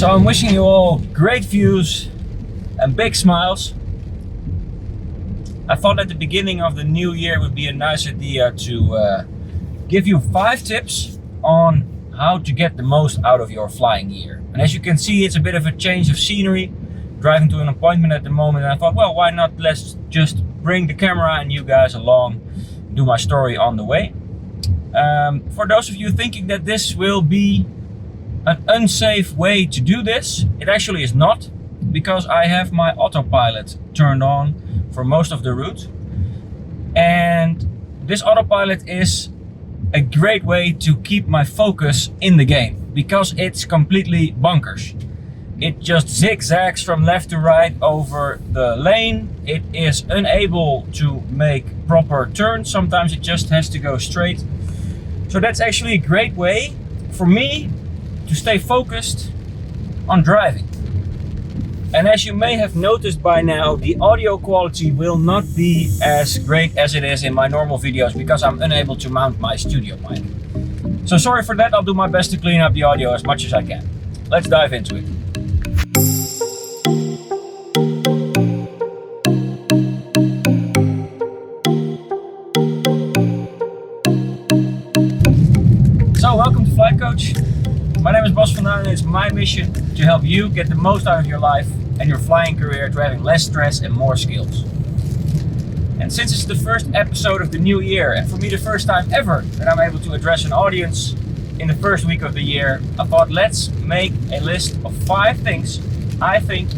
So I'm wishing you all great views and big smiles. I thought at the beginning of the new year would be a nice idea to give you 5 tips on how to get the most out of your flying year. And as you can see, it's a bit of a change of scenery. Driving to an appointment at the moment, and I thought, well, why not let's just bring the camera and you guys along, do my story on the way. For those of you thinking that this will be an unsafe way to do this, it actually is not, because I have my autopilot turned on for most of the route. And this autopilot is a great way to keep my focus in the game, because it's completely bonkers. It just zigzags from left to right over the lane. It is unable to make proper turns. Sometimes it just has to go straight. So that's actually a great way for me to stay focused on driving. And as you may have noticed by now, the audio quality will not be as great as it is in my normal videos because I'm unable to mount my studio mic. So sorry for that. I'll do my best to clean up the audio as much as I can. Let's dive into it. So welcome to Flight Coach. My name is Bas van Daan and it's my mission to help you get the most out of your life and your flying career, driving less stress and more skills. And since it's the first episode of the new year, and for me the first time ever that I'm able to address an audience in the first week of the year, I thought let's make a list of 5 things I think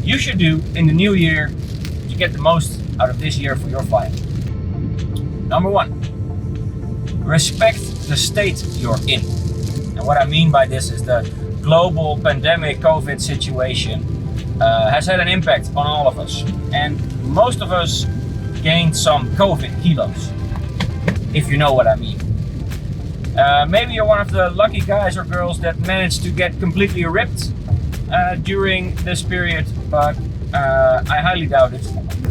you should do in the new year to get the most out of this year for your flying. Number 1, respect the state you're in. And what I mean by this is the global pandemic COVID situation has had an impact on all of us. And most of us gained some COVID kilos, if you know what I mean. Maybe you're one of the lucky guys or girls that managed to get completely ripped during this period, but I highly doubt it.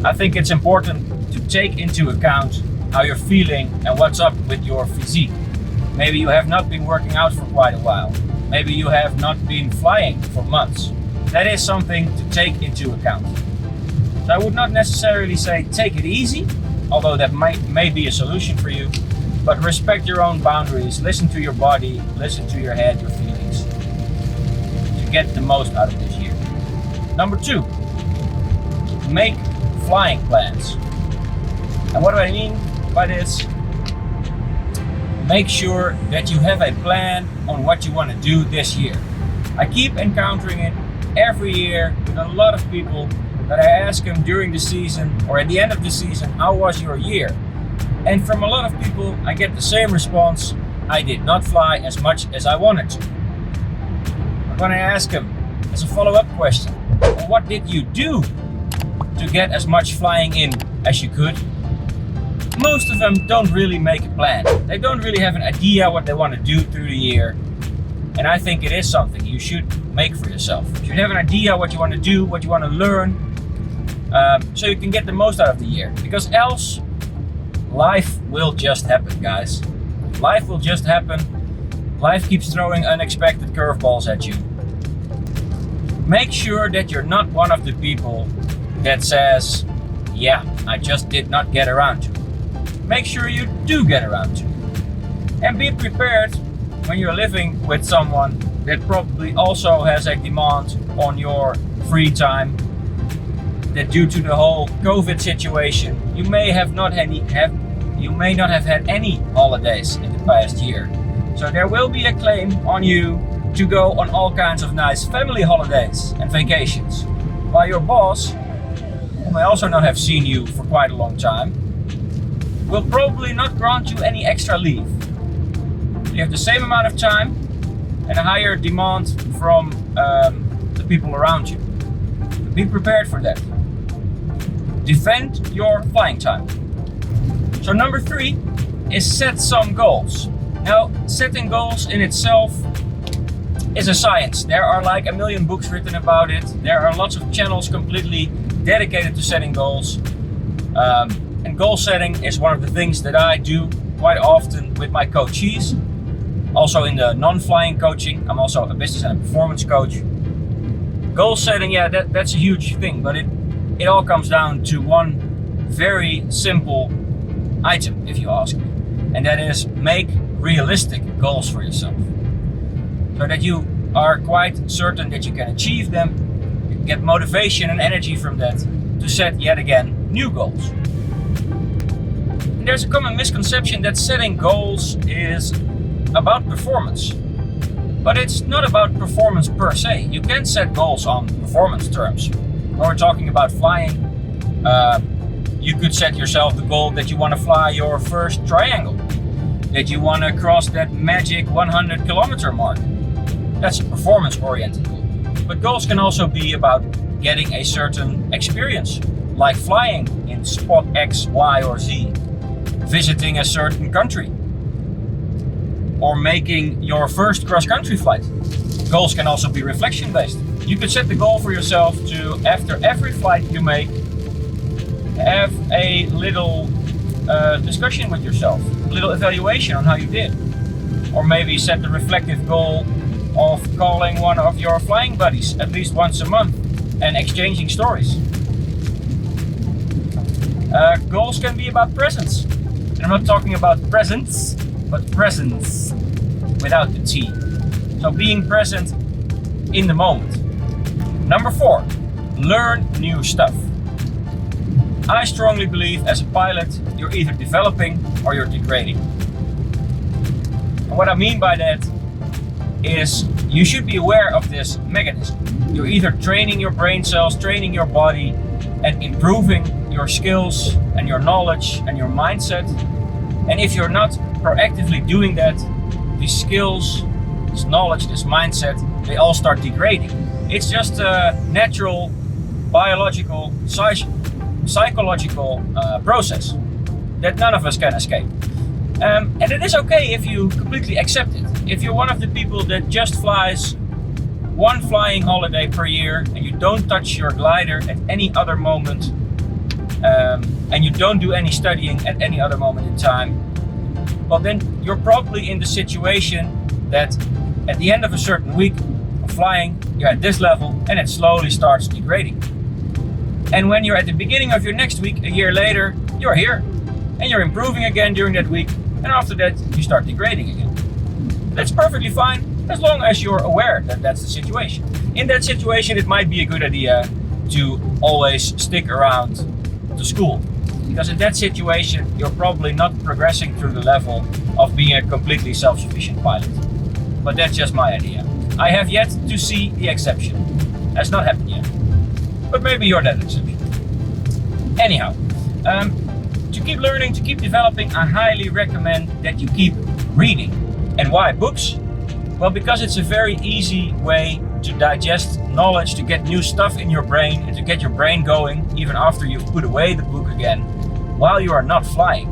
I think it's important to take into account how you're feeling and what's up with your physique. Maybe you have not been working out for quite a while. Maybe you have not been flying for months. That is something to take into account. So I would not necessarily say take it easy, although that may be a solution for you, but respect your own boundaries, listen to your body, listen to your head, your feelings, to get the most out of this year. Number 2, make flying plans. And what do I mean by this? Make sure that you have a plan on what you want to do this year. I keep encountering it every year with a lot of people that I ask them during the season or at the end of the season, how was your year? And from a lot of people, I get the same response: I did not fly as much as I wanted to. But when I ask them as a follow-up question, well, what did you do to get as much flying in as you could? Most of them don't really make a plan. They don't really have an idea what they want to do through the year. And I think it is something you should make for yourself. You should have an idea what you want to do, what you want to learn, so you can get the most out of the year. Because else, life will just happen, guys. Life will just happen. Life keeps throwing unexpected curveballs at you. Make sure that you're not one of the people that says, yeah, I just did not get around to. Make sure you do get around to. And be prepared when you're living with someone that probably also has a demand on your free time, that due to the whole COVID situation, you may not have had any holidays in the past year. So there will be a claim on you to go on all kinds of nice family holidays and vacations, while your boss, who may also not have seen you for quite a long time, will probably not grant you any extra leave. You have the same amount of time and a higher demand from the people around you. Be prepared for that. Defend your flying time. So number 3 is set some goals. Now, setting goals in itself is a science. There are like a million books written about it. There are lots of channels completely dedicated to setting goals. And goal setting is one of the things that I do quite often with my coachees. Also in the non-flying coaching, I'm also a business and a performance coach. Goal setting, yeah, that's a huge thing, but it all comes down to one very simple item, if you ask me. And that is make realistic goals for yourself. So that you are quite certain that you can achieve them, you can get motivation and energy from that to set yet again new goals. And there's a common misconception that setting goals is about performance. But it's not about performance per se. You can set goals on performance terms. When we're talking about flying, you could set yourself the goal that you want to fly your first triangle, that you want to cross that magic 100 kilometer mark. That's a performance oriented goal. But goals can also be about getting a certain experience, like flying in spot X, Y, or Z, visiting a certain country, or making your first cross-country flight. Goals can also be reflection-based. You could set the goal for yourself to, after every flight you make, have a little discussion with yourself, a little evaluation on how you did. Or maybe set the reflective goal of calling one of your flying buddies at least once a month and exchanging stories. Goals can be about presence. And I'm not talking about presents, but presence without the T. So being present in the moment. Number 4, learn new stuff. I strongly believe as a pilot, you're either developing or you're degrading. And what I mean by that is you should be aware of this mechanism. You're either training your brain cells, training your body, and improving your skills and your knowledge and your mindset. And if you're not proactively doing that, these skills, this knowledge, this mindset, they all start degrading. It's just a natural, biological, psychological process that none of us can escape. And it is okay if you completely accept it. If you're one of the people that just flies one flying holiday per year and you don't touch your glider at any other moment, and you don't do any studying at any other moment in time, well then you're probably in the situation that at the end of a certain week of flying, you're at this level and it slowly starts degrading. And when you're at the beginning of your next week, a year later, you're here and you're improving again during that week, and after that you start degrading again. That's perfectly fine as long as you're aware that that's the situation. In that situation, it might be a good idea to always stick around to school, because in that situation you're probably not progressing through the level of being a completely self-sufficient pilot. But that's just my idea. I have yet to see the exception. Has not happened yet. But maybe you're that exception. Anyhow, to keep learning, to keep developing, I highly recommend that you keep reading. And why books? Well, because it's a very easy way to digest knowledge, to get new stuff in your brain, and to get your brain going even after you've put away the book again, while you are not flying.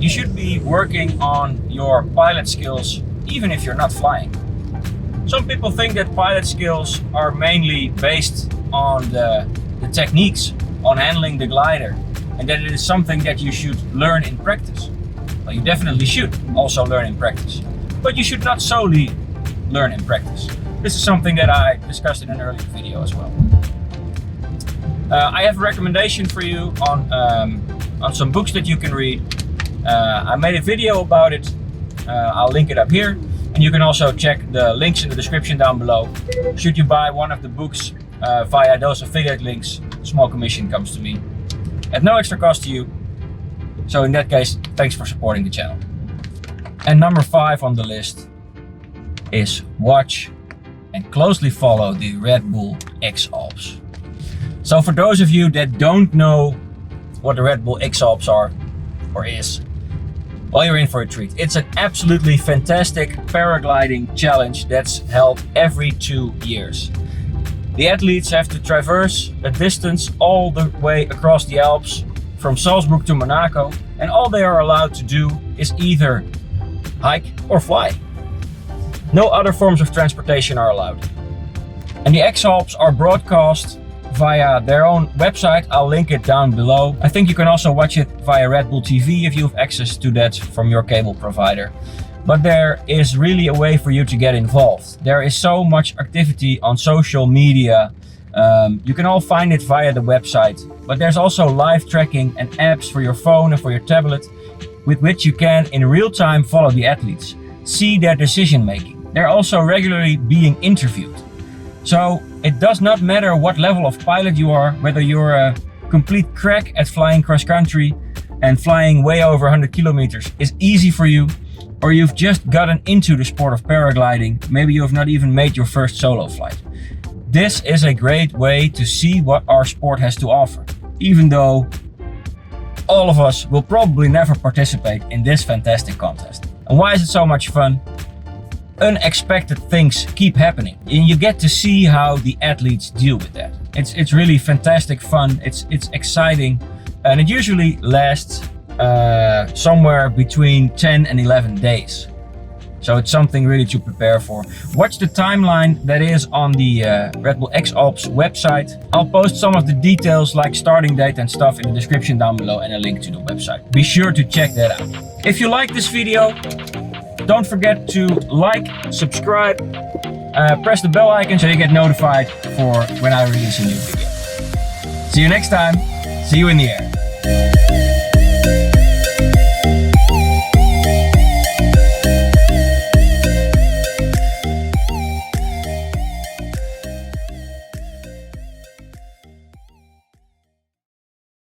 You should be working on your pilot skills even if you're not flying. Some people think that pilot skills are mainly based on the techniques on handling the glider, and that it is something that you should learn in practice. Well, you definitely should also learn in practice, but you should not solely learn in practice. This is something that I discussed in an earlier video as well. I have a recommendation for you on some books that you can read. I made a video about it. I'll link it up here, and you can also check the links in the description down below. Should you buy one of the books via those affiliate links, small commission comes to me at no extra cost to you. So in that case, thanks for supporting the channel. And number 5 on the list is watch and closely follow the Red Bull X-Alps. So for those of you that don't know what the Red Bull X-Alps are or is, well, you're in for a treat. It's an absolutely fantastic paragliding challenge that's held every 2 years. The athletes have to traverse a distance all the way across the Alps from Salzburg to Monaco, and all they are allowed to do is either hike or fly. No other forms of transportation are allowed. And the X-Alps are broadcast via their own website. I'll link it down below. I think you can also watch it via Red Bull TV if you have access to that from your cable provider. but there is really a way for you to get involved. There is so much activity on social media. You can all find it via the website, but there's also live tracking and apps for your phone and for your tablet with which you can in real time follow the athletes, see their decision making. They're also regularly being interviewed. So it does not matter what level of pilot you are, whether you're a complete crack at flying cross country and flying way over 100 kilometers is easy for you, or you've just gotten into the sport of paragliding, maybe you have not even made your first solo flight. This is a great way to see what our sport has to offer, even though all of us will probably never participate in this fantastic contest. And why is it so much fun? Unexpected things keep happening, and you get to see how the athletes deal with that. It's really fantastic fun, it's exciting, and it usually lasts somewhere between 10 and 11 days. So it's something really to prepare for. Watch the timeline that is on the Red Bull X-Alps website. I'll post some of the details like starting date and stuff in the description down below and a link to the website. Be sure to check that out. If you like this video, don't forget to like, subscribe, press the bell icon so you get notified for when I release a new video. See you next time. See you in the air.